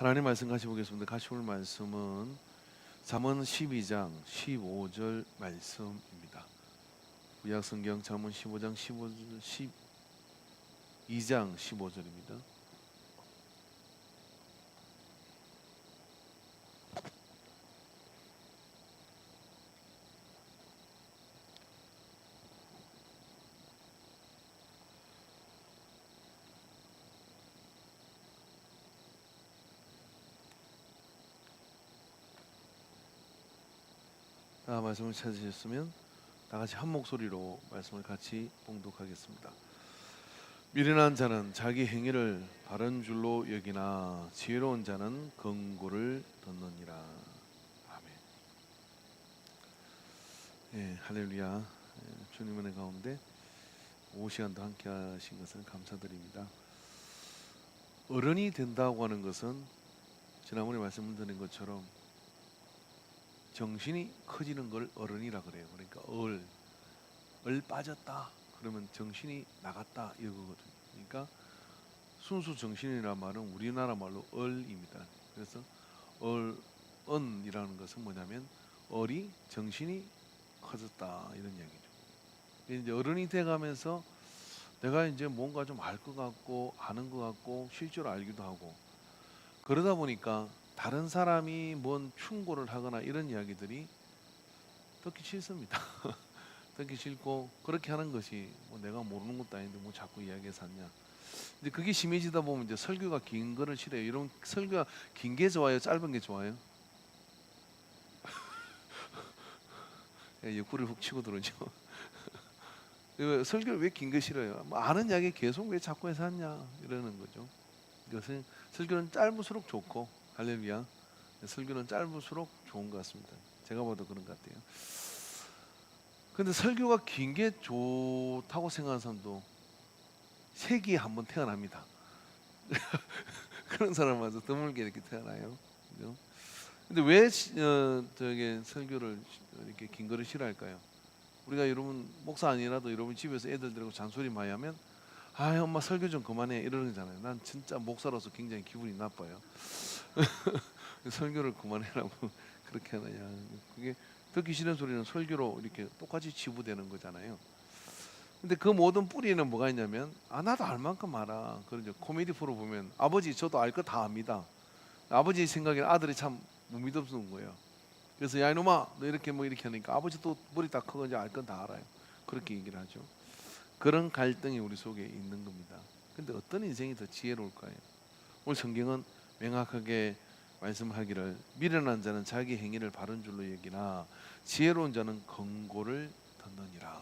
하나님 말씀 같이 보겠습니다. 같이 볼 말씀은 잠언 12장 15절 말씀입니다. 구약성경 잠언 15장 15절 12장 15절입니다. 다 말씀을 찾으셨으면 다 같이 한 목소리로 말씀을 같이 봉독하겠습니다. 미련한 자는 자기 행위를 바른 줄로 여기나 지혜로운 자는 긍고를 듣느니라. 아멘. 예, 할렐루야. 예, 주님 은혜 가운데 오후 시간도 함께 하신 것을 감사드립니다. 어른이 된다고 하는 것은 지난번에 말씀을 드린 것처럼 정신이 커지는 걸 어른이라 그래요. 그러니까 얼 빠졌다 그러면 정신이 나갔다 이거거든요. 그러니까 순수 정신이라는 말은 우리나라 말로 얼입니다. 그래서 언이라는 것은 뭐냐면 얼이 정신이 커졌다 이런 얘기죠. 이제 어른이 돼가면서 내가 이제 뭔가 좀 알 것 같고 아는 것 같고 실제로 알기도 하고 그러다 보니까 다른 사람이 뭔 충고를 하거나 이런 이야기들이 듣기 싫습니다. 듣기 싫고 그렇게 하는 것이 뭐 내가 모르는 것도 아닌데 뭐 자꾸 이야기해서 하냐. 근데 그게 심해지다 보면 이제 설교가 긴 거를 싫어해요. 이런 설교가 긴 게 좋아요, 짧은 게 좋아요? 옆구리 훅 치고 들어오죠. 설교를 왜 긴 거 싫어요? 뭐 아는 이야기 계속 왜 자꾸 해서 하냐 이러는 거죠. 이것은 설교는 짧을수록 좋고 할렐루야. 설교는 짧을수록 좋은 것 같습니다. 제가 봐도 그런 것 같아요. 근데 설교가 긴 게 좋다고 생각하는 사람도 세기에 한 번 태어납니다. 그런 사람마저 드물게 이렇게 태어나요. 그죠? 근데 왜 저게 설교를 이렇게 긴 거를 싫어할까요? 우리가 여러분 목사 아니라도 여러분 집에서 애들 데리고 잔소리 많이 하면 아 엄마 설교 좀 그만해 이러잖아요. 난 진짜 목사로서 굉장히 기분이 나빠요. 설교를 그만해라고 그렇게 하느냐. 그게 듣기 싫은 소리는 설교로 이렇게 똑같이 치부되는 거잖아요. 근데 그 모든 뿌리는 뭐가 있냐면 나도 알 만큼 알아. 그런 코미디 프로 보면 아버지 저도 알 거 다 압니다. 아버지 생각에는 아들이 참 무미덥는 거예요. 그래서 야 이놈아 너 이렇게 뭐 이렇게 하니까 아버지 또 머리 딱 크고 이제 알 건 다 알아요. 그렇게 얘기를 하죠. 그런 갈등이 우리 속에 있는 겁니다. 근데 어떤 인생이 더 지혜로울까요? 오늘 성경은 명확하게 말씀하기를 미련한 자는 자기 행위를 바른 줄로 여기나 지혜로운 자는 긍고를 듣느니라.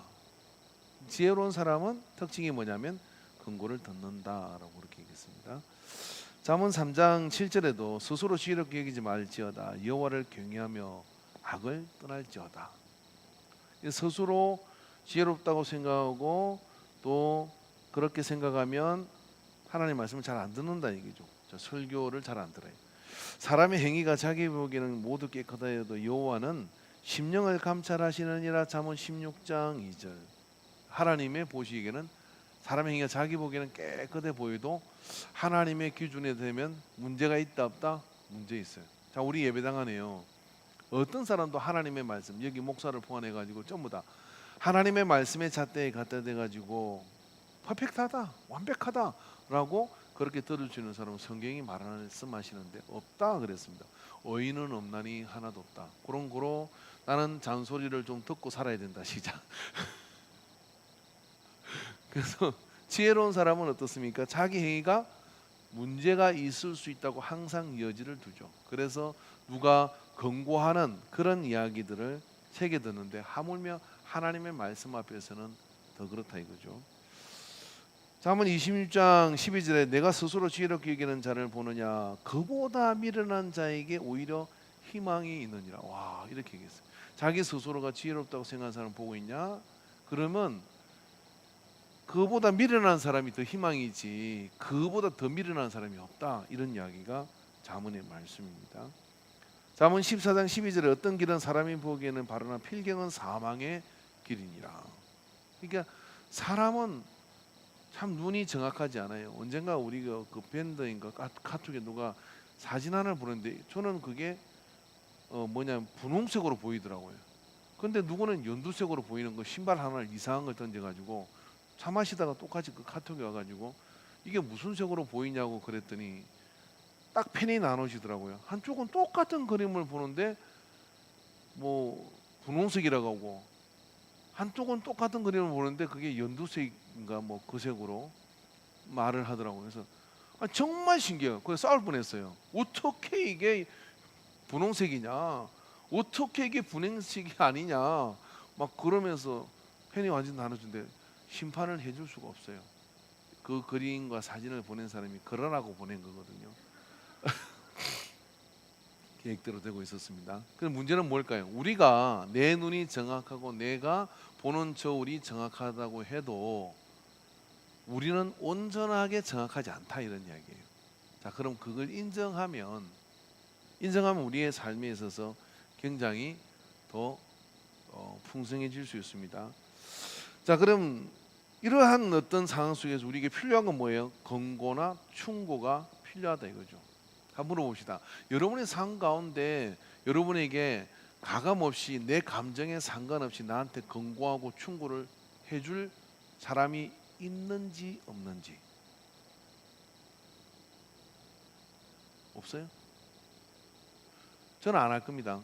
지혜로운 사람은 특징이 뭐냐면 긍고를 듣는다라고 그렇게 얘기했습니다. 잠언 3장 7절에도 스스로 지혜롭게 여기지 말지어다 여호와를 경외하며 악을 떠날지어다. 스스로 지혜롭다고 생각하고 또 그렇게 생각하면 하나님 말씀을 잘 안 듣는다 얘기죠. 설교를 잘 안 들어요. 사람의 행위가 자기 보기에는 모두 깨끗하다 해도 여호와는 심령을 감찰하시느니라. 잠언 16장 2절. 하나님의 보시기에는 사람의 행위가 자기 보기에는 깨끗해 보여도 하나님의 기준에 되면 문제가 있다 없다? 문제 있어요. 자, 우리 예배당 안에요. 어떤 사람도 하나님의 말씀, 여기 목사를 포함해 가지고 전부 다 하나님의 말씀의 잣대에 갖다 대 가지고 퍼펙트하다, 완벽하다라고 그렇게 들어주는 사람은 성경이 말씀하시는데 없다 그랬습니다. 의인은 없나니 하나도 없다. 그런 거로 나는 잔소리를 좀 듣고 살아야 된다. 시작. 그래서 지혜로운 사람은 어떻습니까? 자기 행위가 문제가 있을 수 있다고 항상 여지를 두죠. 그래서 누가 권고하는 그런 이야기들을 새겨 듣는데 하물며 하나님의 말씀 앞에서는 더 그렇다 이거죠. 잠언 26장 12절에 내가 스스로 지혜롭게 여기는 자를 보느냐 그보다 미련한 자에게 오히려 희망이 있느니라. 와 이렇게 얘기했어요. 자기 스스로가 지혜롭다고 생각하는 사람 보고 있냐? 그러면 그보다 미련한 사람이 더 희망이지 그보다 더 미련한 사람이 없다. 이런 이야기가 잠언의 말씀입니다. 잠언 14장 12절에 어떤 길은 사람이 보기에는 바르나 필경은 사망의 길이니라. 그러니까 사람은 참 눈이 정확하지 않아요. 언젠가 우리가 그 밴드인가 카톡에 누가 사진 하나를 보는데 저는 그게 분홍색으로 보이더라고요. 근데 누구는 연두색으로 보이는 거 신발 하나를 이상한 걸 던져가지고 차 마시다가 똑같이 그 카톡이 와가지고 이게 무슨 색으로 보이냐고 그랬더니 딱 펜이 나눠지더라고요. 한쪽은 똑같은 그림을 보는데 뭐 분홍색이라고 하고 한쪽은 똑같은 그림을 보는데 그게 연두색인가 뭐 그 색으로 말을 하더라고요. 그래서 정말 신기해요. 그래서 싸울 뻔했어요. 어떻게 이게 분홍색이냐? 어떻게 이게 분홍색이 아니냐? 막 그러면서 펜이 완전 나눠준데 심판을 해줄 수가 없어요. 그 그림과 사진을 보낸 사람이 그러라고 보낸 거거든요. 계획대로 되고 있었습니다. 그럼 문제는 뭘까요? 우리가 내 눈이 정확하고 내가 보는 저울이 정확하다고 해도 우리는 온전하게 정확하지 않다 이런 이야기예요. 자, 그럼 그걸 인정하면 우리의 삶에 있어서 굉장히 더 풍성해질 수 있습니다. 자, 그럼 이러한 어떤 상황 속에서 우리에게 필요한 건 뭐예요? 권고나 충고가 필요하다 이거죠. 한번 물어봅시다. 여러분의 삶 가운데 여러분에게 가감 없이 내 감정에 상관없이 나한테 권고하고 충고를 해줄 사람이 있는지 없는지. 없어요? 저는 안 할 겁니다.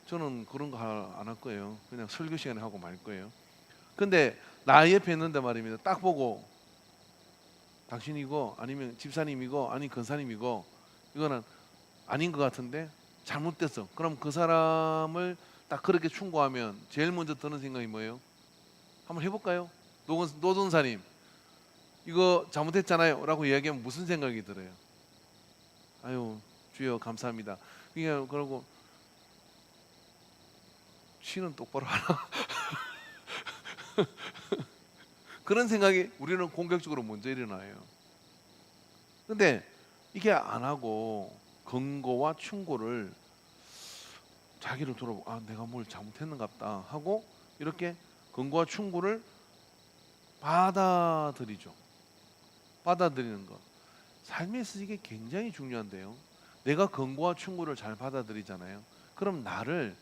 저는 그런 거 안 할 거예요. 그냥 설교 시간에 하고 말 거예요. 근데 나 옆에 있는데 말입니다. 딱 보고 당신이고 아니면 집사님이고 아니 권사님이고 이거는 아닌 것 같은데 잘못됐어. 그럼 그 사람을 딱 그렇게 충고하면 제일 먼저 드는 생각이 뭐예요? 한번 해볼까요? 노전사님 이거 잘못했잖아요 라고 이야기하면 무슨 생각이 들어요? 아유 주여 감사합니다. 그러고 쉬는 똑바로 하나 그런 생각이 우리는 공격적으로 먼저 일어나요. 근데 이게 안 하고 권고와 충고를 자기를 돌아보고 내가 뭘 잘못했는갑다 하고 이렇게 권고와 충고를 받아들이죠. 받아들이는 것. 삶에서 이게 굉장히 중요한데요. 내가 권고와 충고를 잘 받아들이잖아요. 그럼 나를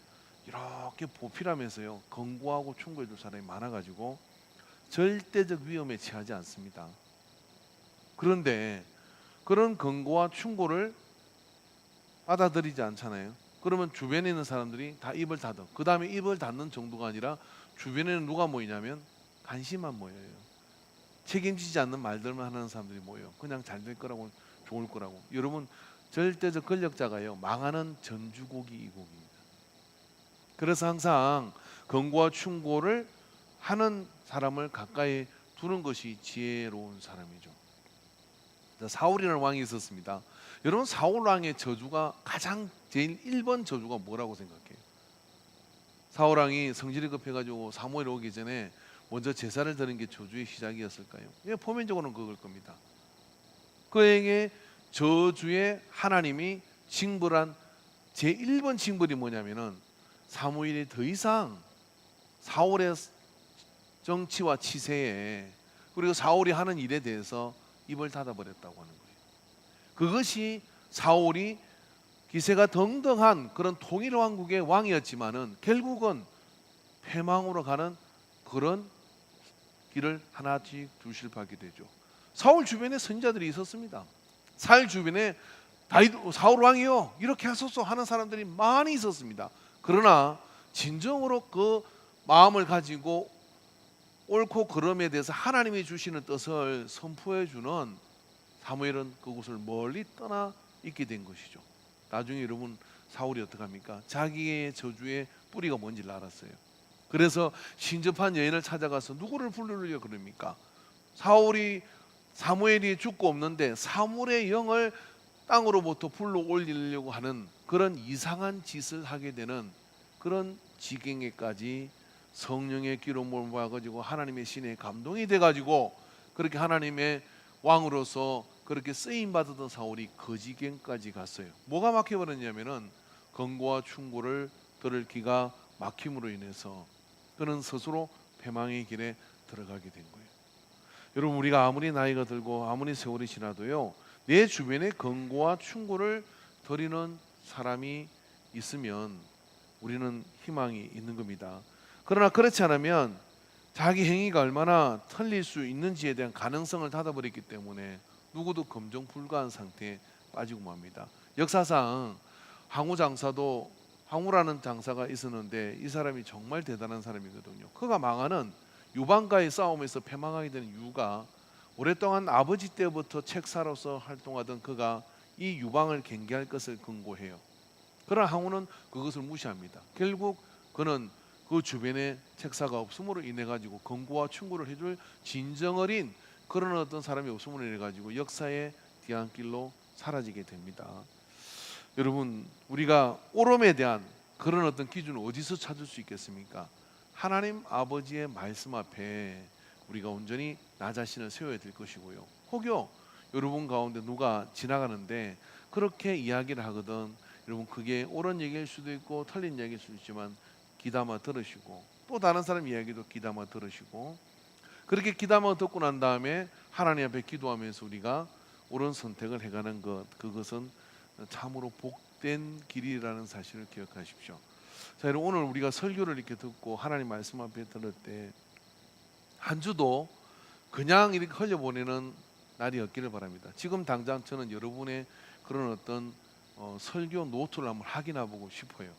이렇게 보필하면서요. 권고하고 충고해 줄 사람이 많아가지고 절대적 위험에 처하지 않습니다. 그런데 그런 권고와 충고를 받아들이지 않잖아요. 그러면 주변에 있는 사람들이 다 입을 닫아. 그 다음에 입을 닫는 정도가 아니라 주변에는 누가 모이냐면 관심만 모여요. 책임지지 않는 말들만 하는 사람들이 모여요. 그냥 잘 될 거라고 좋을 거라고. 여러분 절대적 권력자가요. 망하는 전주곡이 이 곡입니다. 그래서 항상 권고와 충고를 하는 사람을 가까이 두는 것이 지혜로운 사람이죠. 사울이라는 왕이 있었습니다. 여러분 사울 왕의 저주가 제일 1번 저주가 뭐라고 생각해요? 사울 왕이 성질이 급해가지고 사무엘 오기 전에 먼저 제사를 드린 게 저주의 시작이었을까요? 예, 표면적으로는 그걸 겁니다. 그에게 저주의 하나님이 징벌한 제1번 징벌이 뭐냐면은 사무엘이 더 이상 사울의 정치와 치세에 그리고 사울이 하는 일에 대해서 입을 닫아버렸다고 하는 거예요. 그것이 사울이 기세가 등등한 그런 통일 왕국의 왕이었지만은 결국은 패망으로 가는 그런 길을 하나씩 둘씩 밟게 되죠. 사울 주변에 선지자들이 있었습니다. 사울 주변에 사울 왕이요 이렇게 하소서 하는 사람들이 많이 있었습니다. 그러나 진정으로 그 마음을 가지고 옳고 그름에 대해서 하나님이 주시는 뜻을 선포해 주는 사무엘은 그곳을 멀리 떠나 있게 된 것이죠. 나중에 여러분 사울이 어떡합니까? 자기의 저주의 뿌리가 뭔지를 알았어요. 그래서 신접한 여인을 찾아가서 누구를 부르려 그럽니까? 사무엘이 죽고 없는데 사물의 영을 땅으로부터 불러 올리려고 하는 그런 이상한 짓을 하게 되는 그런 지경에까지 성령의 기름을 모아가지고 하나님의 신에 감동이 돼가지고 그렇게 하나님의 왕으로서 그렇게 쓰임 받았던 사울이 그 지경까지 갔어요. 뭐가 막혀버렸냐면은 권고와 충고를 들을 기가 막힘으로 인해서 그는 스스로 패망의 길에 들어가게 된 거예요. 여러분 우리가 아무리 나이가 들고 아무리 세월이 지나도요 내 주변에 권고와 충고를 드리는 사람이 있으면 우리는 희망이 있는 겁니다. 그러나 그렇지 않으면 자기 행위가 얼마나 틀릴 수 있는지에 대한 가능성을 닫아버렸기 때문에 누구도 검증 불가한 상태에 빠지고 맙니다. 역사상 항우 장사도, 항우라는 장사가 있었는데 이 사람이 정말 대단한 사람이거든요. 그가 망하는 유방과의 싸움에서 패망하게 되는 이유가 오랫동안 아버지 때부터 책사로서 활동하던 그가 이 유방을 경계할 것을 권고해요. 그러나 항우는 그것을 무시합니다. 결국 그는 그 주변에 책사가 없음으로 인해 가지고 권고와 충고를 해줄 진정 어린 그런 어떤 사람이 없음으로 인해 가지고 역사의 뒤안길로 사라지게 됩니다. 여러분, 우리가 옳음에 대한 그런 어떤 기준을 어디서 찾을 수 있겠습니까? 하나님 아버지의 말씀 앞에 우리가 온전히 나 자신을 세워야 될 것이고요. 혹여 여러분 가운데 누가 지나가는데 그렇게 이야기를 하거든, 여러분 그게 옳은 얘기일 수도 있고 틀린 얘기일 수도 있지만 귀담아 들으시고, 또 다른 사람 이야기도 귀담아 들으시고, 그렇게 귀담아 듣고 난 다음에 하나님 앞에 기도하면서 우리가 옳은 선택을 해가는 것, 그것은 참으로 복된 길이라는 사실을 기억하십시오. 자, 여러분, 오늘 우리가 설교를 이렇게 듣고 하나님 말씀 앞에 들을 때 한 주도 그냥 이렇게 흘려보내는 날이 없기를 바랍니다. 지금 당장 저는 여러분의 그런 어떤 설교 노트를 한번 확인해보고 싶어요.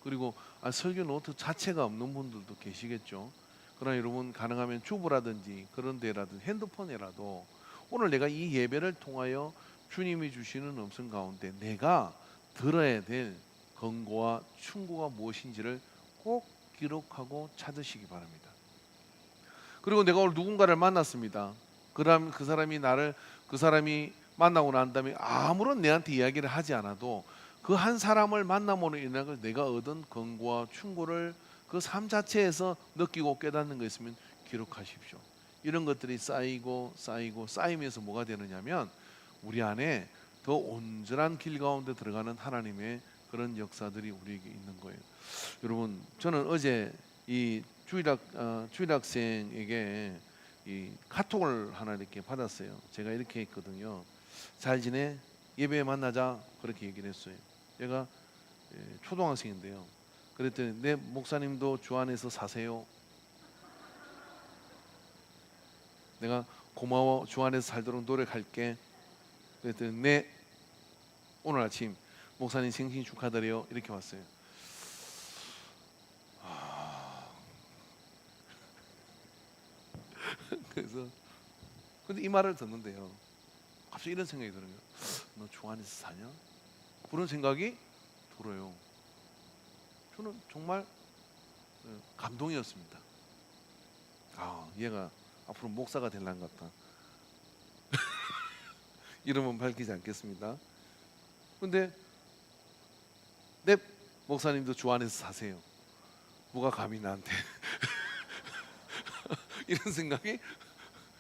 그리고 설교 노트 자체가 없는 분들도 계시겠죠. 그러나 여러분 가능하면 주부라든지 그런 데라든지 핸드폰이라도 오늘 내가 이 예배를 통하여 주님이 주시는 음성 가운데 내가 들어야 될 권고와 충고가 무엇인지를 꼭 기록하고 찾으시기 바랍니다. 그리고 내가 오늘 누군가를 만났습니다. 그럼 그 사람이 만나고 난 다음에 아무런 내한테 이야기를 하지 않아도 그 한 사람을 만남으로 인해 내가 얻은 권고와 충고를 그 삶 자체에서 느끼고 깨닫는 거 있으면 기록하십시오. 이런 것들이 쌓이면서 뭐가 되느냐면 우리 안에 더 온전한 길 가운데 들어가는 하나님의 그런 역사들이 우리에게 있는 거예요. 여러분, 저는 어제 이 주일학생에게 이 카톡을 하나 이렇게 받았어요. 제가 이렇게 했거든요. 잘 지내? 예배에 만나자. 그렇게 얘기를 했어요. 얘가 초등학생인데요. 그랬더니 네, 목사님도 주 안에서 사세요. 내가 고마워, 주 안에서 살도록 노력할게. 그랬더니 네, 오늘 아침 목사님 생신 축하드려요. 이렇게 왔어요. 그래서 근데 이 말을 듣는데요, 갑자기 이런 생각이 드는 거예요. 너 주 안에서 사냐? 그런 생각이 들어요. 저는 정말 감동이었습니다. 얘가 앞으로 목사가 될란 같다. 이름은 밝히지 않겠습니다. 근데 네, 목사님도 주 안에서 사세요. 누가 감히 나한테 이런 생각이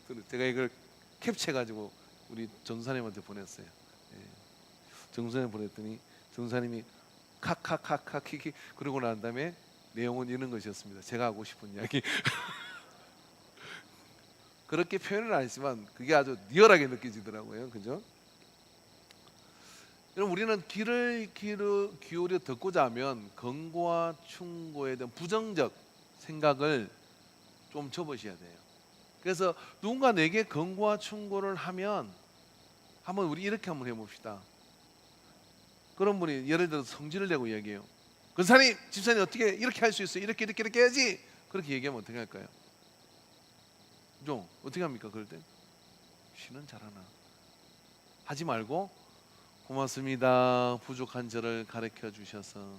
들어요. 제가 이걸 캡처해가지고 우리 전사님한테 보냈어요. 전사님 보냈더니 전사님이 카카카카키키 그러고 난 다음에 내용은 이런 것이었습니다. 제가 하고 싶은 이야기. 그렇게 표현은 안 했지만 그게 아주 리얼하게 느껴지더라고요. 그죠? 여러분, 우리는 귀를 기울여 듣고자 하면 권고와 충고에 대한 부정적 생각을 좀 접으셔야 돼요. 그래서 누군가 내게 권고와 충고를 하면 한번 우리 이렇게 한번 해봅시다. 그런 분이 예를 들어서 성질을 내고 이야기해요. 권사님, 집사님 어떻게 이렇게 할 수 있어요? 이렇게 해야지. 그렇게 얘기하면 어떻게 할까요? 좀 어떻게 합니까? 그럴 때 쉬는 잘하나 하지 말고 고맙습니다. 부족한 저를 가르쳐 주셔서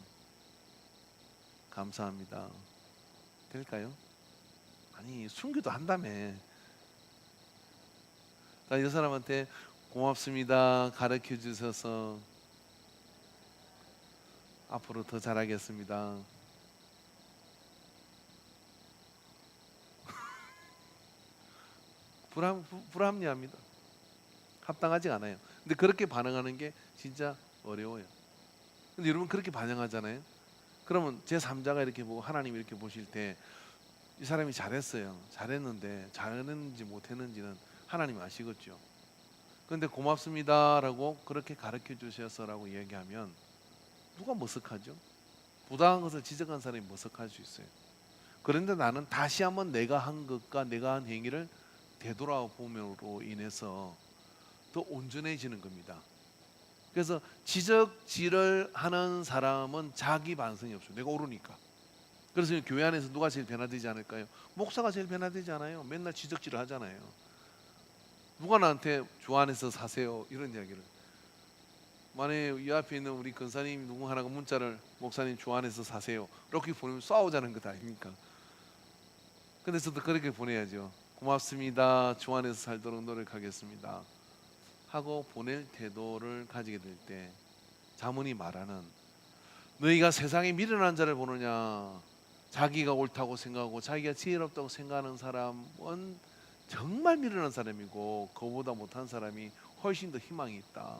감사합니다. 될까요? 아니, 순교도 한다며. 이 사람한테 고맙습니다. 가르쳐 주셔서 앞으로 더 잘하겠습니다. 불합리합니다. 합당하지 않아요. 근데 그렇게 반응하는 게 진짜 어려워요. 근데 여러분 그렇게 반응하잖아요. 그러면 제 3자가 이렇게 보고 하나님이 이렇게 보실 때 이 사람이 잘했어요. 잘했는데 잘했는지 못했는지는 하나님 아시겠죠. 근데 고맙습니다라고 그렇게 가르쳐 주셔서라고 얘기하면 누가 머쓱하죠? 부당한 것을 지적한 사람이 머쓱할 수 있어요. 그런데 나는 다시 한번 내가 한 것과 내가 한 행위를 되돌아봄으로 인해서 더 온전해지는 겁니다. 그래서 지적질을 하는 사람은 자기 반성이 없어요. 내가 옳으니까. 그래서 교회 안에서 누가 제일 변화되지 않을까요? 목사가 제일 변화되지 않아요. 맨날 지적질을 하잖아요. 누가 나한테 주 안에서 사세요 이런 이야기를, 만약에 이 앞에 있는 우리 근사님 누구 하나가 문자를 목사님 주 안에서 사세요 이렇게 보내면 싸우자는 것 아닙니까? 근데 저도 그렇게 보내야죠. 고맙습니다. 주 안에서 살도록 노력하겠습니다 하고 보낼 태도를 가지게 될 때 자문이 말하는, 너희가 세상에 미련한 자를 보느냐, 자기가 옳다고 생각하고 자기가 지혜롭다고 생각하는 사람은 정말 미련한 사람이고 그보다 못한 사람이 훨씬 더 희망이 있다.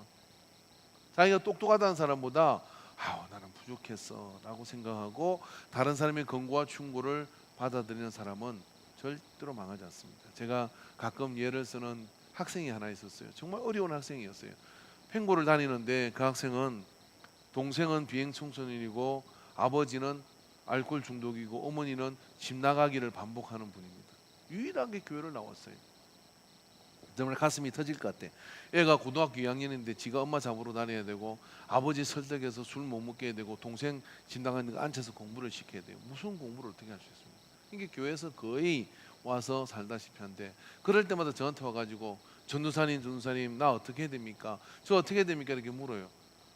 자기가 똑똑하다는 사람보다 나는 부족했어 라고 생각하고 다른 사람의 권고와 충고를 받아들이는 사람은 절대로 망하지 않습니다. 제가 가끔 예를 쓰는 학생이 하나 있었어요. 정말 어려운 학생이었어요. 펜고를 다니는데 그 학생은 동생은 비행 청소년이고 아버지는 알코올 중독이고 어머니는 집 나가기를 반복하는 분입니다. 유일하게 교회를 나왔어요. 정말 가슴이 터질 것 같아. 애가 고등학교 2학년인데 지가 엄마 잡으러 다녀야 되고 아버지 설득해서 술 못 먹게 해야 되고 동생 집 나가는 거 앉혀서 공부를 시켜야 돼요. 무슨 공부를 어떻게 할 수 있습니까? 이게 교회에서 거의 와서 살다시피 한데, 그럴 때마다 저한테 와가지고 전도사님 나 어떻게 해야 됩니까? 저 어떻게 해야 됩니까? 이렇게 물어요.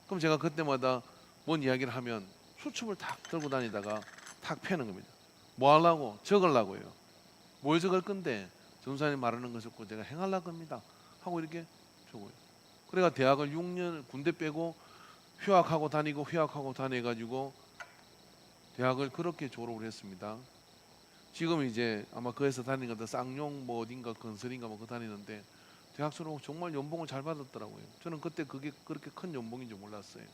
그럼 제가 그때마다 뭔 이야기를 하면 수첩을 탁 들고 다니다가 탁 펴는 겁니다. 뭐 하려고? 적으려고요. 뭘 적을 건데? 전도사님 말하는 것을 꼭 제가 행하려고 겁니다 하고 이렇게 적어요. 그래가 대학을 6년 군대 빼고 휴학하고 다녀가지고 대학을 그렇게 졸업을 했습니다. 지금 이제 아마 그에서 다니는 것도 쌍용 뭐 어딘가 건설인가 뭐 그 다니는데 대학생으로 정말 연봉을 잘 받았더라고요. 저는 그때 그게 그렇게 큰 연봉인 줄 몰랐어요.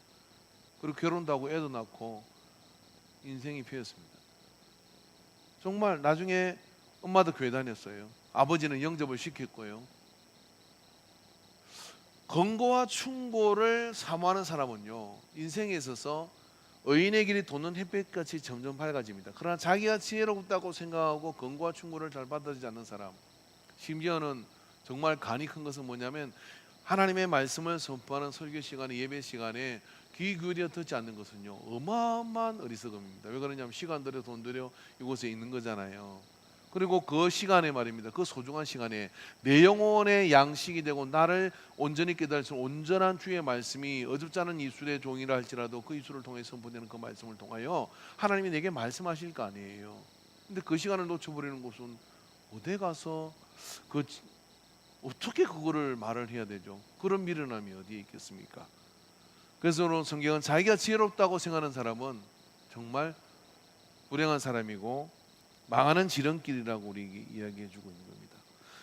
그리고 결혼도 하고 애도 낳고 인생이 피었습니다. 정말 나중에 엄마도 교회 다녔어요. 아버지는 영접을 시켰고요. 권고와 충고를 사모하는 사람은요, 인생에 있어서 의인의 길이 돋는 햇빛같이 점점 밝아집니다. 그러나 자기가 지혜롭다고 생각하고 권고와 충고를 잘 받아들이지 않는 사람, 심지어는 정말 간이 큰 것은 뭐냐면 하나님의 말씀을 선포하는 설교 시간에, 예배 시간에 귀 기울여 듣지 않는 것은요 어마어마한 어리석음입니다. 왜 그러냐면 시간 들여 돈 들여 이곳에 있는 거잖아요. 그리고 그 시간에 말입니다, 그 소중한 시간에 내 영혼의 양식이 되고 나를 온전히 깨달을 수 있는 온전한 주의 말씀이 어줍지 않은 입술의 종이라 할지라도 그 입술을 통해 선포되는 그 말씀을 통하여 하나님이 내게 말씀하실 거 아니에요. 근데 그 시간을 놓쳐버리는 것은 어디 가서 어떻게 그거를 말을 해야 되죠? 그런 미련함이 어디에 있겠습니까? 그래서 성경은 자기가 지혜롭다고 생각하는 사람은 정말 불행한 사람이고 망하는 지름길이라고 우리에게 이야기해 주고 있는 겁니다.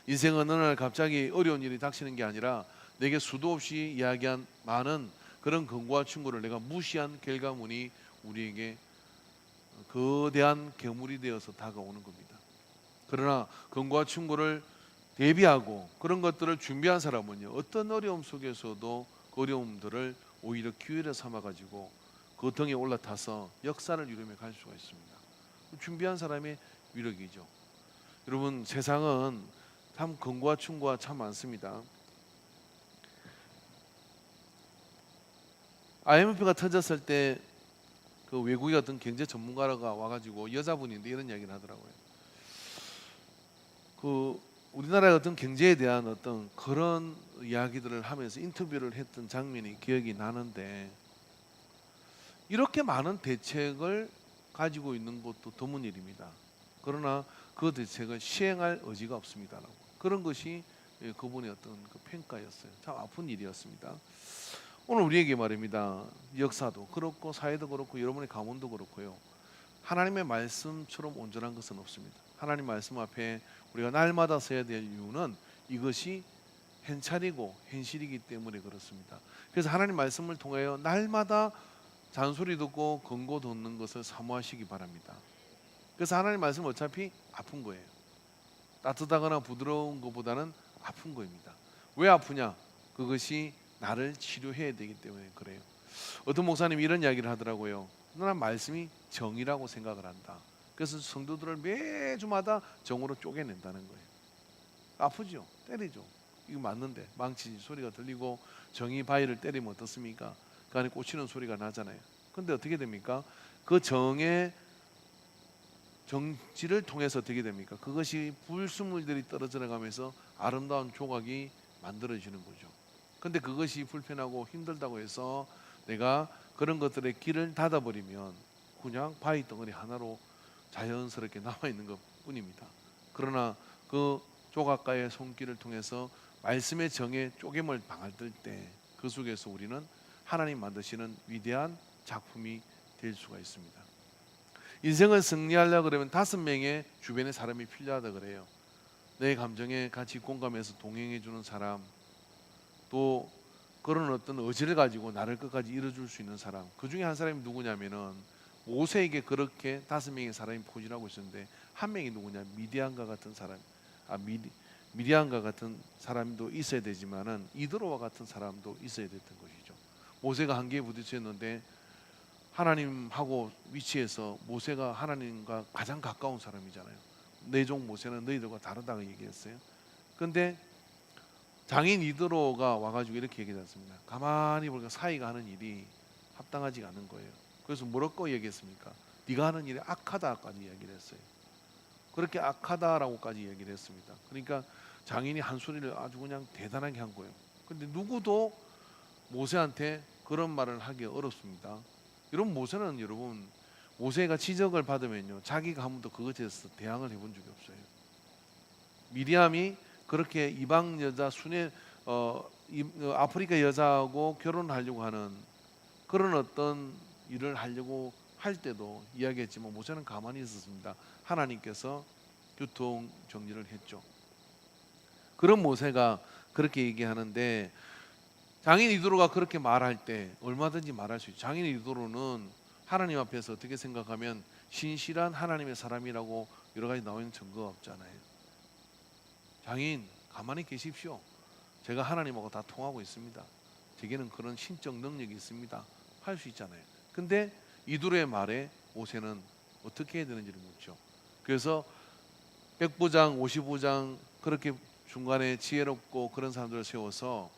인생은 어느 날 갑자기 어려운 일이 닥치는 게 아니라 내게 수도 없이 이야기한 많은 그런 권고와 충고를 내가 무시한 결과물이 우리에게 거대한 괴물이 되어서 다가오는 겁니다. 그러나 권고와 충고를 대비하고 그런 것들을 준비한 사람은요, 어떤 어려움 속에서도 그 어려움들을 오히려 기회를 삼아가지고 그 등에 올라타서 역사를 이루며 갈 수가 있습니다. 준비한 사람의 위력이죠. 여러분, 세상은 참 권고와 충고가 참 많습니다. IMF가 터졌을 때 그 외국의 어떤 경제 전문가가 와가지고 여자분인데 이런 이야기를 하더라고요. 그 우리나라의 어떤 경제에 대한 어떤 그런 이야기들을 하면서 인터뷰를 했던 장면이 기억이 나는데, 이렇게 많은 대책을 가지고 있는 것도 드문 일입니다. 그러나 그 대책을 시행할 의지가 없습니다라고, 그런 것이 그분의 어떤 그 평가였어요. 참 아픈 일이었습니다. 오늘 우리에게 말입니다, 역사도 그렇고 사회도 그렇고 여러분의 가문도 그렇고요, 하나님의 말씀처럼 온전한 것은 없습니다. 하나님 말씀 앞에 우리가 날마다 서야 될 이유는 이것이 현찰이고 현실이기 때문에 그렇습니다. 그래서 하나님 말씀을 통하여 날마다 잔소리 듣고 권고 듣는 것을 사모하시기 바랍니다. 그래서 하나님 말씀은 어차피 아픈 거예요. 따뜻하거나 부드러운 것보다는 아픈 거입니다. 왜 아프냐? 그것이 나를 치료해야 되기 때문에 그래요. 어떤 목사님이 이런 이야기를 하더라고요. 나는 말씀이 정이라고 생각을 한다. 그래서 성도들을 매주마다 정으로 쪼개낸다는 거예요. 아프죠? 때리죠. 이거 맞는데 망치지 소리가 들리고 정이 바위를 때리면 어떻습니까? 그 안에 꽂히는 소리가 나잖아요. 근데 어떻게 됩니까? 그 정의 정지를 통해서 어떻게 됩니까? 그것이 불순물들이 떨어져 나가면서 아름다운 조각이 만들어지는 거죠. 근데 그것이 불편하고 힘들다고 해서 내가 그런 것들의 길을 닫아버리면 그냥 바위 덩어리 하나로 자연스럽게 남아있는 것 뿐입니다. 그러나 그 조각가의 손길을 통해서 말씀의 정의 쪼개물 방아들 때 그 속에서 우리는 하나님 만드시는 위대한 작품이 될 수가 있습니다. 인생을 승리하려고 그러면 5명의 주변의 사람이 필요하다 그래요. 내 감정에 같이 공감해서 동행해 주는 사람, 또 그런 어떤 의지를 가지고 나를 끝까지 이뤄줄 수 있는 사람. 그 중에 한 사람이 누구냐면은 모세에게 그렇게 5명의 사람이 포진하고 있었는데 한 명이 누구냐? 미디안과 같은 사람. 미디안과 같은 사람도 있어야 되지만은 이드로와 같은 사람도 있어야 됐던 것이죠. 모세가 한계에 부딪혔는데 하나님하고 위치해서 모세가 하나님과 가장 가까운 사람이잖아요. 내 종 모세는 너희들과 다르다고 얘기했어요. 그런데 장인 이드로가 와가지고 이렇게 얘기했습니다. 가만히 보니까 사이가 하는 일이 합당하지 않은 거예요. 그래서 뭐라고 얘기했습니까? 네가 하는 일이 악하다까지 얘기를 했어요. 그렇게 악하다라고까지 얘기를 했습니다. 그러니까 장인이 한 소리를 아주 그냥 대단하게 한 거예요. 근데 누구도 모세한테 그런 말을 하기 어렵습니다. 이런 모세는 여러분, 모세가 지적을 받으면요 자기가 한 번도 그것에 대해서 대항을 해본 적이 없어요. 미리암이 그렇게 이방 여자 아프리카 여자하고 결혼하려고 하는 그런 어떤 일을 하려고 할 때도 이야기했지만 모세는 가만히 있었습니다. 하나님께서 교통 정리를 했죠. 그런 모세가 그렇게 얘기하는데 장인 이도로가 그렇게 말할 때 얼마든지 말할 수 있죠. 장인 이도로는 하나님 앞에서 어떻게 생각하면 신실한 하나님의 사람이라고 여러 가지 나와 있는 증거가 없잖아요. 장인 가만히 계십시오. 제가 하나님하고 다 통하고 있습니다. 제게는 그런 신적 능력이 있습니다. 할 수 있잖아요. 근데 이도로의 말에 모세는 어떻게 해야 되는지를 묻죠. 그래서 백부장, 55장 그렇게 중간에 지혜롭고 그런 사람들을 세워서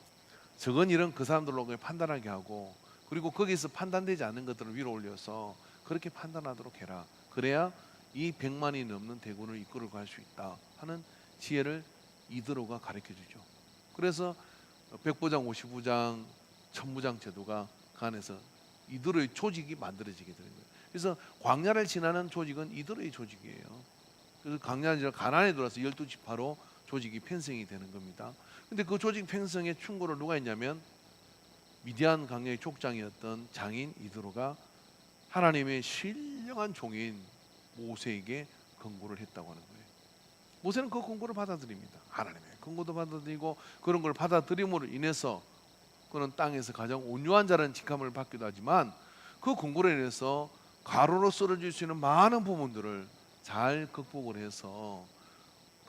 적은 일은 그 사람들로 판단하게 하고 그리고 거기서 판단되지 않는 것들을 위로 올려서 그렇게 판단하도록 해라. 그래야 이 100만이 넘는 대군을 이끌어 갈 수 있다 하는 지혜를 이드로가 가르쳐 주죠. 그래서 백부장, 55장, 천부장 제도가 그 안에서 이드로의 조직이 만들어지게 되는 거예요. 그래서 광야를 지나는 조직은 이드로의 조직이에요. 그래서 광야를 지나 가나안에 들어와서 12지파로 조직이 편성이 되는 겁니다. 근데 그 조직 편성에 충고를 누가 했냐면 미디안 광야의 족장이었던 장인 이드로가 하나님의 신령한 종인 모세에게 권고를 했다고 하는 거예요. 모세는 그 권고를 받아들입니다. 하나님의 권고도 받아들이고 그런 걸 받아들임으로 인해서 그는 땅에서 가장 온유한 자라는 직함을 받기도 하지만 그 권고로 인해서 가로로 쓰러질 수 있는 많은 부분들을 잘 극복을 해서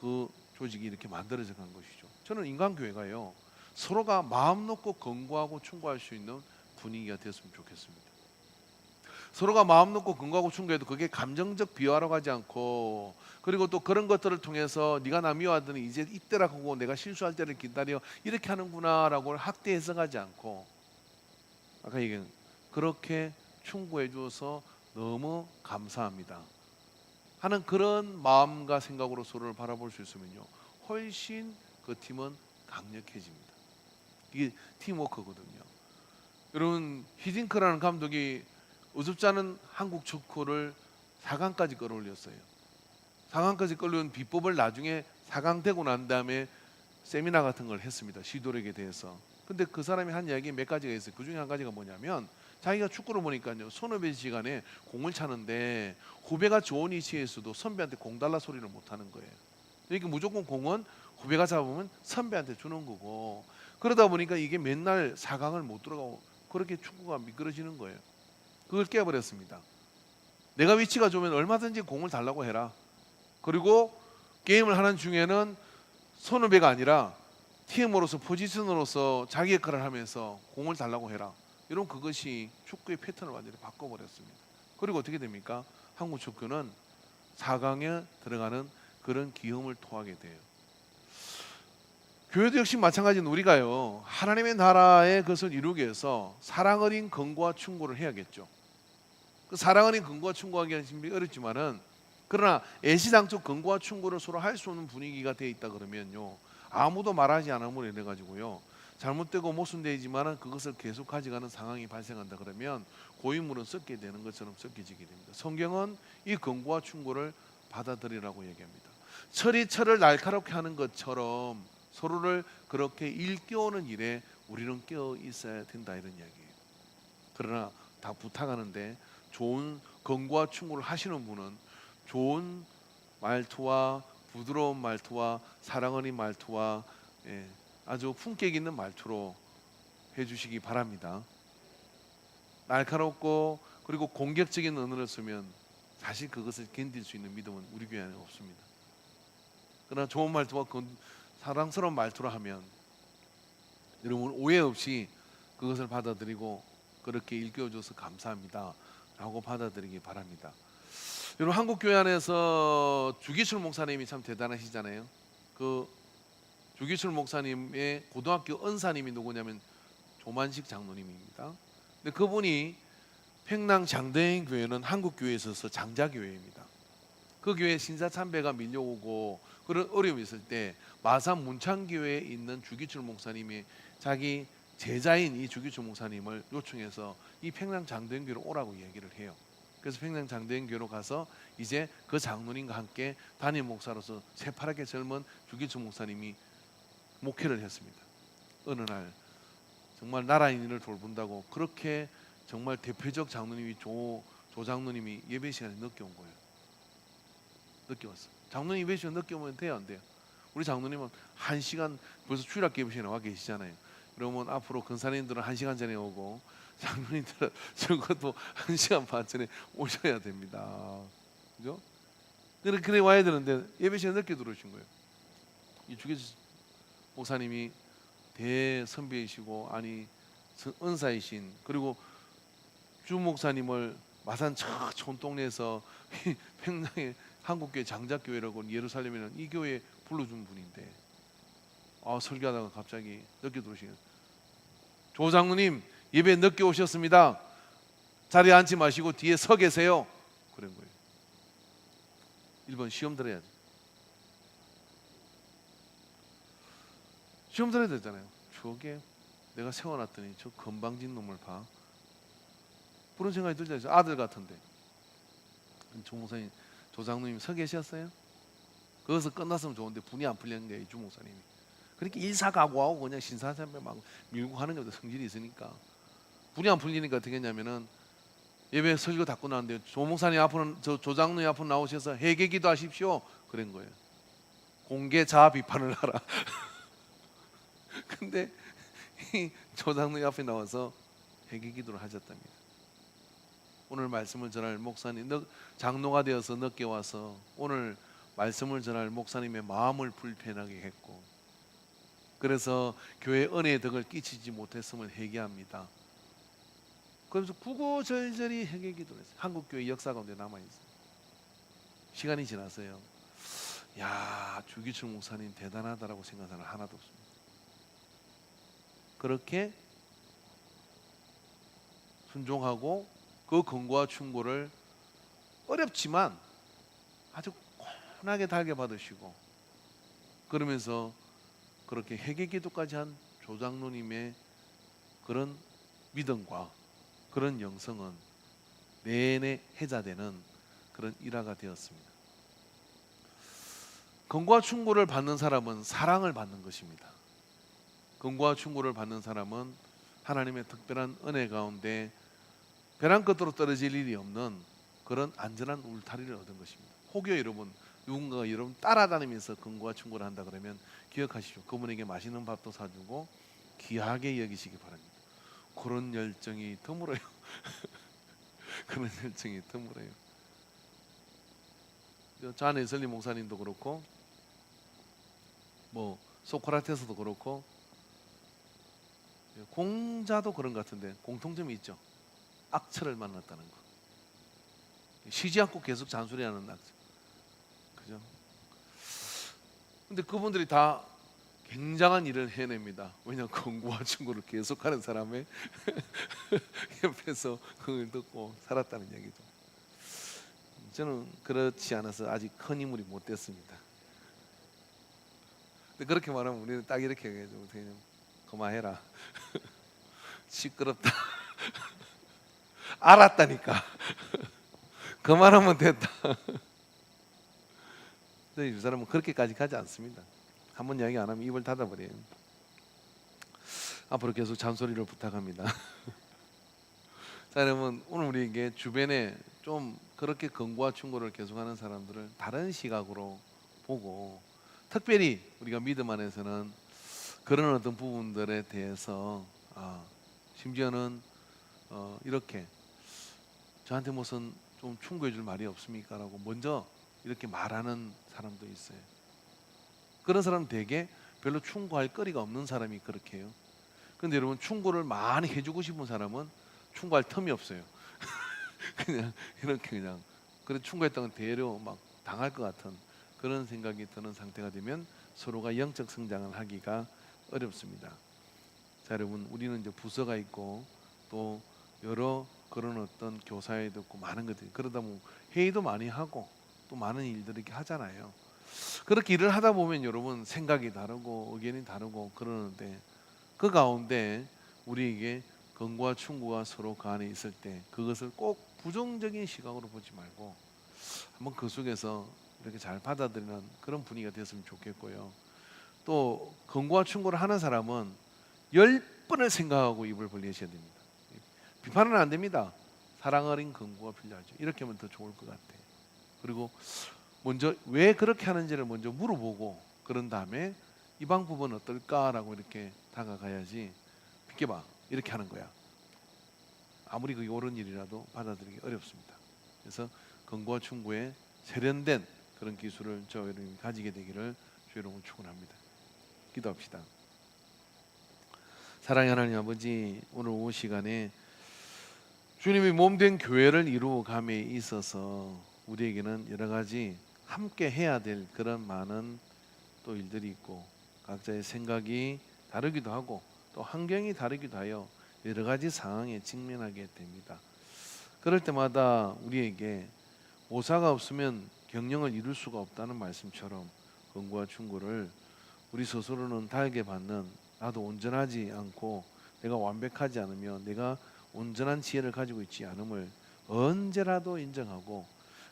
그 조직이 이렇게 만들어져 간 것이죠. 저는 인간교회가요 서로가 마음 놓고 권고하고 충고할 수 있는 분위기가 됐으면 좋겠습니다. 서로가 마음 놓고 권고하고 충고해도 그게 감정적 비화로 가지 않고 그리고 또 그런 것들을 통해서 네가 나 미워하더니 이제 이때라 하고 내가 실수할 때를 기다려 이렇게 하는구나라고 학대 해석하지 않고 아까 얘기한 그렇게 충고해 주어서 너무 감사합니다 하는 그런 마음과 생각으로 서로를 바라볼 수 있으면요 훨씬 그 팀은 강력해집니다. 이게 팀워크거든요. 여러분 히딩크라는 감독이 어줍지 않은 한국 축구를 4강까지 끌어올렸어요. 4강까지 끌어올린 비법을 나중에 4강 되고 난 다음에 세미나 같은 걸 했습니다. 시도력에 대해서. 근데 그 사람이 한 이야기 몇 가지가 있어요. 그 중에 한 가지가 뭐냐면 자기가 축구를 보니까요 선후배 시간에 공을 차는데 후배가 좋은 위치에서도 선배한테 공 달라 소리를 못 하는 거예요. 그러니까 무조건 공은 후배가 잡으면 선배한테 주는 거고 그러다 보니까 이게 맨날 4강을 못 들어가고 그렇게 축구가 미끄러지는 거예요. 그걸 깨버렸습니다. 내가 위치가 좋으면 얼마든지 공을 달라고 해라. 그리고 게임을 하는 중에는 선후배가 아니라 팀으로서 포지션으로서 자기 역할을 하면서 공을 달라고 해라. 이런 그것이 축구의 패턴을 완전히 바꿔버렸습니다. 그리고 어떻게 됩니까? 한국 축구는 4강에 들어가는 그런 기염을 토하게 돼요. 교회도 역시 마찬가지인 우리가요, 하나님의 나라의 것을 이루기 위해서 사랑 어린 건과 충고를 해야겠죠. 그 사랑 어린 건과 충고하기 어렵지만은, 그러나 애시당초 건과 충고를 서로 할 수 없는 분위기가 되어 있다 그러면요, 아무도 말하지 않음으로 인해 가지고요, 잘못되고 모순되지만은 그것을 계속 가져가는 상황이 발생한다 그러면 고인물은 썩게 되는 것처럼 썩겨지게 됩니다. 성경은 이 건과 충고를 받아들이라고 얘기합니다. 철이 철을 날카롭게 하는 것처럼 서로를 그렇게 일깨우는 일에 우리는 깨어 있어야 된다, 이런 이야기예요. 그러나 다 부탁하는데, 좋은 건과 충고를 하시는 분은 좋은 말투와 부드러운 말투와 사랑 어린 말투와, 아주 품격 있는 말투로 해주시기 바랍니다. 날카롭고 그리고 공격적인 언어를 쓰면 사실 그것을 견딜 수 있는 믿음은 우리 교회 안에 없습니다. 그러나 좋은 말투와 사랑스러운 말투로 하면 여러분 오해 없이 그것을 받아들이고, 그렇게 일깨워줘서 감사합니다 라고 받아들이기 바랍니다. 여러분, 한국 교회 안에서 주기철 목사님이 참 대단하시잖아요. 그 주기철 목사님의 고등학교 은사님이 누구냐면 조만식 장로님입니다. 근데 그분이 평양 장대인 교회는 한국 교회에 있어서 장자교회입니다. 그 교회에 신사참배가 밀려오고 그런 어려움이 있을 때 마산 문창교회에 있는 주기철 목사님이 자기 제자인 이 주기철 목사님을 요청해서 이 평양 장대인교회로 오라고 얘기를 해요. 그래서 평양 장대인교회로 가서 이제 그 장로님과 함께 담임 목사로서 새파랗게 젊은 주기철 목사님이 목회를 했습니다. 어느 날 정말 나라인을 돌본다고 그렇게 정말 대표적 장로님이 조 장로님이 예배 시간에 늦게 온 거예요. 늦게 왔어. 장로님 예배 시간 늦게 오면 돼요, 안 돼요? 우리 장로님은 1시간, 벌써 주일학교 예배 시간에 와 계시잖아요. 그러면 앞으로 근사님들은 1시간 전에 오고 장로님들은 적어도 1시간 반 전에 오셔야 됩니다. 그죠? 그래 와야 되는데 예배 시간 늦게 들어오신 거예요. 이 주기철 목사님이 대선배이시고 은사이신, 그리고 주 목사님을 마산 저 촌동네에서 평양의 한국교회 장자교회라고 예루살렘이라는 이 교회에 불러준 분인데, 설교하다가 갑자기 늦게 들어오시는, 조 장로님 예배 늦게 오셨습니다. 자리에 앉지 마시고 뒤에 서 계세요. 그런 거예요. 1번 시험 들어야 돼. 시험 들어야 되잖아요. 저게 내가 세워놨더니 저 건방진 놈을 봐. 그런 생각이 들잖아요. 아들 같은데. 조 목사님, 조 장로님 서 계셨어요? 거기서 끝났으면 좋은데 분이 안 풀리는 거예요, 주 목사님이. 그렇게 일사각오하고 그냥 신사참배 막 밀고 하는 것도 성질이 있으니까. 분이 안 풀리니까 어떻게 했냐면은, 예배 설교 다 끝났는데 조 목사님 앞으로, 조 장로님 앞으로 나오셔서 회개기도 하십시오. 그런 거예요. 공개 자아 비판을 하라. 근데 조 장로님 앞에 나와서 회개기도를 하셨답니다. 오늘 말씀을 전할 목사님, 장로가 되어서 늦게 와서 오늘 말씀을 전할 목사님의 마음을 불편하게 했고, 그래서 교회 은혜의 덕을 끼치지 못했음을 회개합니다. 그래서 구구절절히 회개기도를 했어요. 한국 교회 역사 가운데 남아 있어요. 시간이 지나서요, 야, 주기철 목사님 대단하다라고 생각하는 사람 하나도 없습니다. 그렇게 순종하고 그 권고와 충고를 어렵지만 아주 고운하게 달게 받으시고, 그러면서 그렇게 회개기도까지 한 조장로님의 그런 믿음과 그런 영성은 내내 해자되는 그런 일화가 되었습니다. 권고와 충고를 받는 사람은 사랑을 받는 것입니다. 권고와 충고를 받는 사람은 하나님의 특별한 은혜 가운데 벼랑 끝으로 떨어질 일이 없는 그런 안전한 울타리를 얻은 것입니다. 혹여 여러분, 누군가가 여러분 따라다니면서 권고와 충고를 한다 그러면 기억하십시오. 그분에게 맛있는 밥도 사주고 귀하게 여기시기 바랍니다. 그런 열정이 드물어요. 그런 열정이 드물어요. 잔 웨슬리 목사님도 그렇고, 뭐 소크라테스도 그렇고 공자도 그런 것 같은데 공통점이 있죠. 악처를 만났다는 거. 쉬지 않고 계속 잔소리하는 악처. 그죠? 근데 그분들이 다 굉장한 일을 해냅니다. 왜냐하면 공부와 충고를 계속하는 사람의 옆에서 그걸 듣고 살았다는 얘기죠. 저는 그렇지 않아서 아직 큰 인물이 못 됐습니다. 근데 그렇게 말하면 우리는 딱 이렇게 얘기하죠. 어떻게 하냐면 그만해라. 시끄럽다. 알았다니까. 그만하면 됐다. 근데 이 사람은 그렇게까지 가지 않습니다. 한번 이야기 안 하면 입을 닫아버려요. 앞으로 계속 잔소리를 부탁합니다. 자, 여러분 오늘 우리에게 주변에 좀 그렇게 권고와 충고를 계속하는 사람들을 다른 시각으로 보고, 특별히 우리가 믿음 안에서는 그런 어떤 부분들에 대해서 심지어는 이렇게 저한테 무슨 좀 충고해 줄 말이 없습니까? 라고 먼저 이렇게 말하는 사람도 있어요. 그런 사람 되게 별로 충고할 거리가 없는 사람이 그렇게 해요. 근데 여러분 충고를 많이 해주고 싶은 사람은 충고할 틈이 없어요. 그냥 이렇게 그냥 그래 충고했다는 대려 막 당할 것 같은 그런 생각이 드는 상태가 되면 서로가 영적 성장을 하기가 어렵습니다. 자, 여러분 우리는 이제 부서가 있고 또 여러 그런 어떤 교사회도 있고 많은 것들이, 그러다 보면 회의도 많이 하고 또 많은 일들을 이렇게 하잖아요. 그렇게 일을 하다 보면 여러분 생각이 다르고 의견이 다르고 그러는데 그 가운데 우리에게 권고와 충고가 서로 그 안에 있을 때 그것을 꼭 부정적인 시각으로 보지 말고 한번 그 속에서 이렇게 잘 받아들이는 그런 분위기가 됐으면 좋겠고요. 또 권고와 충고를 하는 사람은 10번을 생각하고 입을 벌리셔야 됩니다. 비판은 안 됩니다. 사랑 어린 권고가 필요하죠. 이렇게 하면 더 좋을 것 같아요. 그리고 먼저 왜 그렇게 하는지를 먼저 물어보고 그런 다음에 이 방법은 어떨까라고 이렇게 다가가야지, 비켜봐 이렇게 하는 거야. 아무리 그게 옳은 일이라도 받아들이기 어렵습니다. 그래서 권고와 충고에 세련된 그런 기술을 저 여러분이 가지게 되기를 주 여러분 축원합니다. 기도합시다. 사랑의 하나님 아버지, 오늘 오후 시간에 주님이 몸된 교회를 이루어감에 있어서 우리에게는 여러 가지 함께 해야 될 그런 많은 또 일들이 있고 각자의 생각이 다르기도 하고 또 환경이 다르기도 하여 여러 가지 상황에 직면하게 됩니다. 그럴 때마다 우리에게 모사가 없으면 경영을 이룰 수가 없다는 말씀처럼 권고와 충고를 우리 스스로는 달게 받는, 나도 온전하지 않고 내가 완벽하지 않으며 내가 온전한 지혜를 가지고 있지 않음을 언제라도 인정하고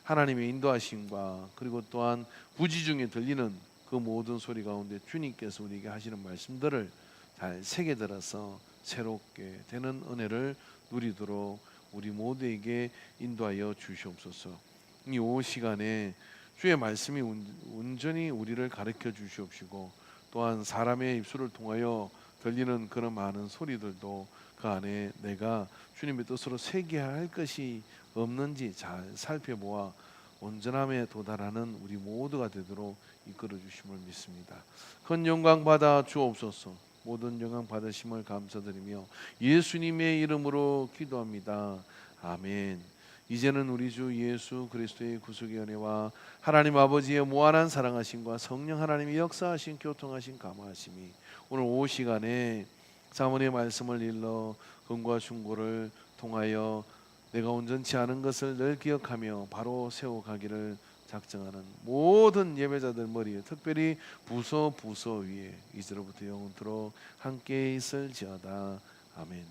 하나님의 인도하심과 그리고 또한 부지 중에 들리는 그 모든 소리 가운데 주님께서 우리에게 하시는 말씀들을 잘 새겨 들어서 새롭게 되는 은혜를 누리도록 우리 모두에게 인도하여 주시옵소서. 이 오후 시간에 주의 말씀이 온전히 우리를 가르쳐 주시옵시고 또한 사람의 입술을 통하여 들리는 그런 많은 소리들도 그 안에 내가 주님의 뜻으로 새겨야 할 것이 없는지 잘 살펴보아 온전함에 도달하는 우리 모두가 되도록 이끌어 주심을 믿습니다. 큰 영광 받아 주옵소서. 모든 영광 받으심을 감사드리며 예수님의 이름으로 기도합니다. 아멘. 이제는 우리 주 예수 그리스도의 구속의 은혜와 하나님 아버지의 무한한 사랑하심과 성령 하나님의 역사하신 교통하신 감화하심이 오늘 오후 시간에 사모님의 말씀을 일러 권고와 충고를 통하여 내가 온전치 않은 것을 늘 기억하며 바로 세워가기를 작정하는 모든 예배자들 머리에, 특별히 부서 위에 이제로부터 영원토록 함께 있을지어다. 아멘.